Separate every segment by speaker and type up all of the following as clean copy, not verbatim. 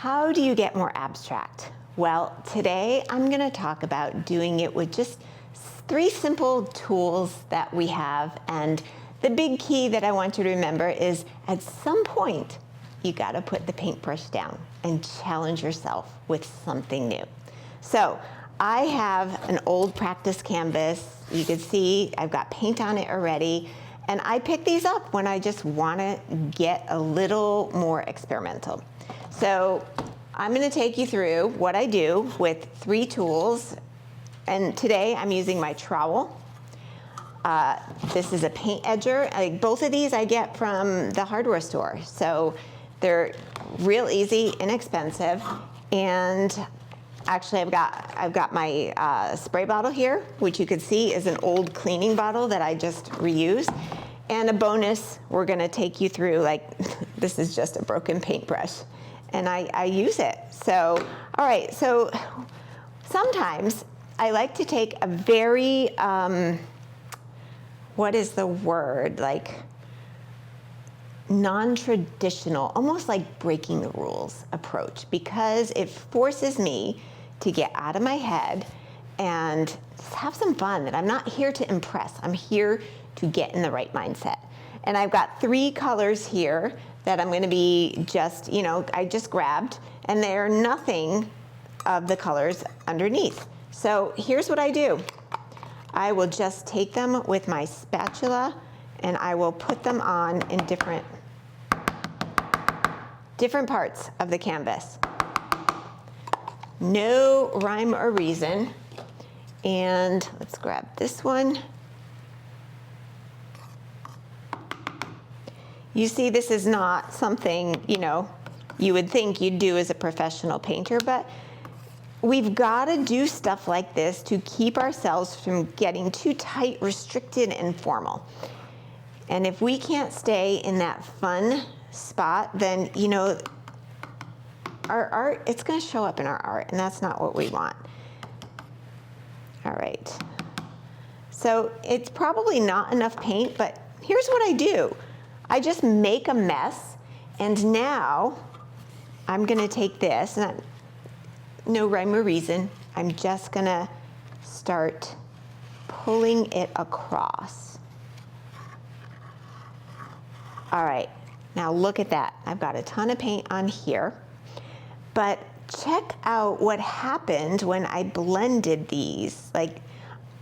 Speaker 1: How do you get more abstract? Well, today I'm going to talk about doing it with just 3 simple tools that we have. And the big key that I want you to remember is at some point, you got to put the paintbrush down and challenge yourself with something new. So I have an old practice canvas. You can see I've got paint on it already. And I pick these up when I just want to get a little more experimental. So I'm going to take you through what I do with 3 tools. And today I'm using my trowel. This is a paint edger. Both of these I get from the hardware store. So they're real easy, inexpensive. And actually I've got my spray bottle here, which you can see is an old cleaning bottle that I just reused. And a bonus, we're going to take you through, this is just a broken paintbrush. And I use it. So, all right, so sometimes I like to take a very, what is the word, non-traditional, almost like breaking the rules approach, because it forces me to get out of my head and have some fun. And I'm not here to impress. I'm here to get in the right mindset. And I've got 3 colors here that I'm going to be just, I just grabbed, and they're nothing of the colors underneath. So here's what I do. I will just take them with my spatula and I will put them on in different parts of the canvas. No rhyme or reason. And let's grab this one. You see, this is not something, you would think you'd do as a professional painter, but we've got to do stuff like this to keep ourselves from getting too tight, restricted, and formal. And if we can't stay in that fun spot, then, our art, it's going to show up in our art, and that's not what we want. All right. So it's probably not enough paint, but here's what I do. I just make a mess, and now I'm going to take this, and no rhyme or reason, I'm just going to start pulling it across. All right, now look at that. I've got a ton of paint on here, but check out what happened when I blended these.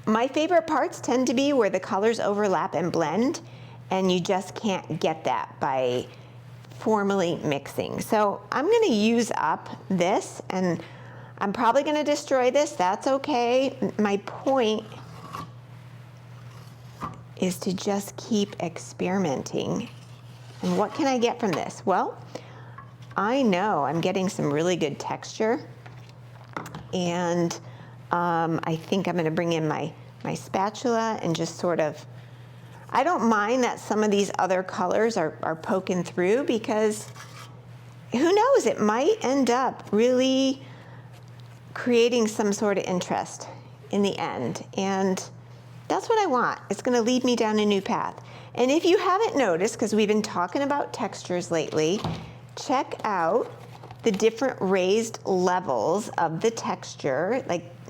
Speaker 1: My favorite parts tend to be where the colors overlap and blend, and you just can't get that by formally mixing. So I'm going to use up this, and I'm probably going to destroy this. That's okay. My point is to just keep experimenting. And what can I get from this? Well, I know I'm getting some really good texture, and I think I'm going to bring in my spatula and just sort of, I don't mind that some of these other colors are poking through, because who knows, it might end up really creating some sort of interest in the end. And that's what I want. It's going to lead me down a new path. And if you haven't noticed, because we've been talking about textures lately, check out the different raised levels of the texture.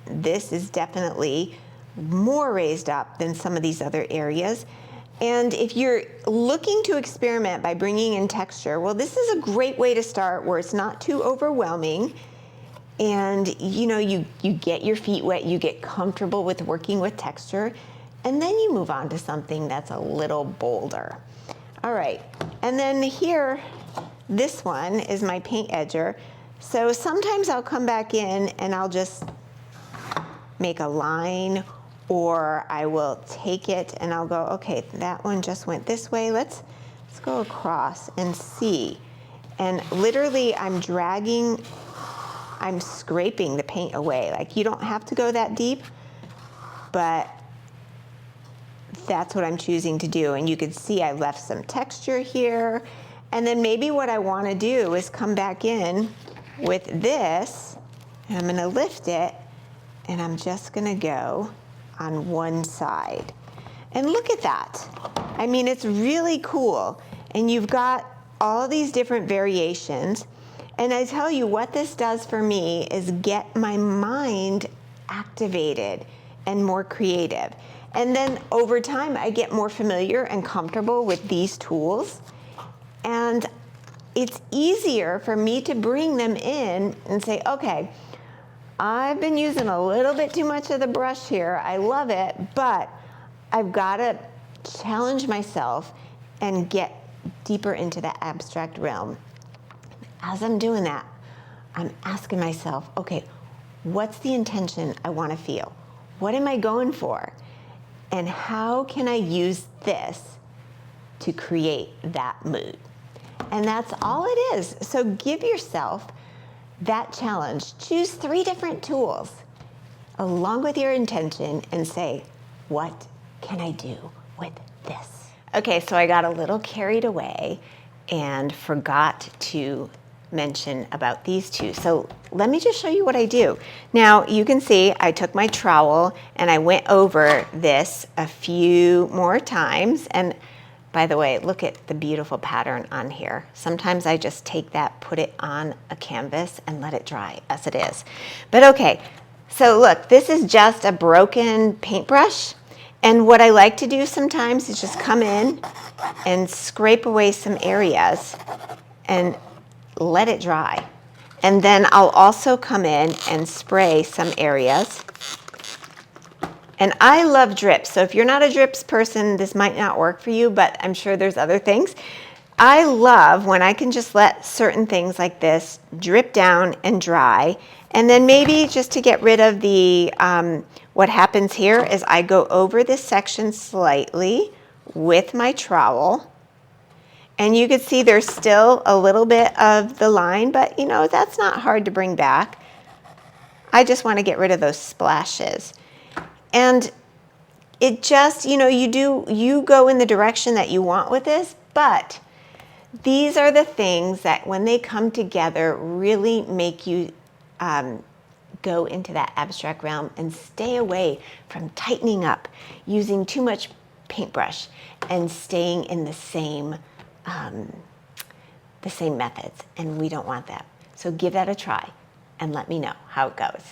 Speaker 1: This is definitely more raised up than some of these other areas. And if you're looking to experiment by bringing in texture, well, this is a great way to start where it's not too overwhelming. And you get your feet wet, you get comfortable with working with texture, and then you move on to something that's a little bolder. All right, and then here, this one is my paint edger. So sometimes I'll come back in and I'll just make a line, or I will take it and I'll go, okay, that one just went this way. Let's go across and see. And literally I'm scraping the paint away. You don't have to go that deep, but that's what I'm choosing to do. And you can see I left some texture here. And then maybe what I want to do is come back in with this, and I'm going to lift it, and I'm just going to go on one side. And look at that. I mean, it's really cool. And you've got all these different variations. And I tell you what this does for me is get my mind activated and more creative. And then over time, I get more familiar and comfortable with these tools. And it's easier for me to bring them in and say, okay, I've been using a little bit too much of the brush here. I love it, but I've got to challenge myself and get deeper into that abstract realm. As I'm doing that, I'm asking myself, okay, what's the intention I want to feel? What am I going for? And how can I use this to create that mood? And that's all it is. So give yourself that challenge. Choose 3 different tools along with your intention and say, what can I do with this? Okay, so I got a little carried away and forgot to mention about these 2. So let me just show you what I do. Now you can see I took my trowel and I went over this a few more times. And by the way, look at the beautiful pattern on here. Sometimes I just take that, put it on a canvas and let it dry as it is. But okay, so look, this is just a broken paintbrush. And what I like to do sometimes is just come in and scrape away some areas and let it dry. And then I'll also come in and spray some areas. And I love drips. So if you're not a drips person, this might not work for you, but I'm sure there's other things. I love when I can just let certain things like this drip down and dry. And then maybe just to get rid of the, what happens here is I go over this section slightly with my trowel. And you can see there's still a little bit of the line, but you know, that's not hard to bring back. I just want to get rid of those splashes. And it just, you know, you go in the direction that you want with this, but these are the things that when they come together really make you go into that abstract realm and stay away from tightening up, using too much paintbrush, and staying in the same methods. And we don't want that. So give that a try and let me know how it goes.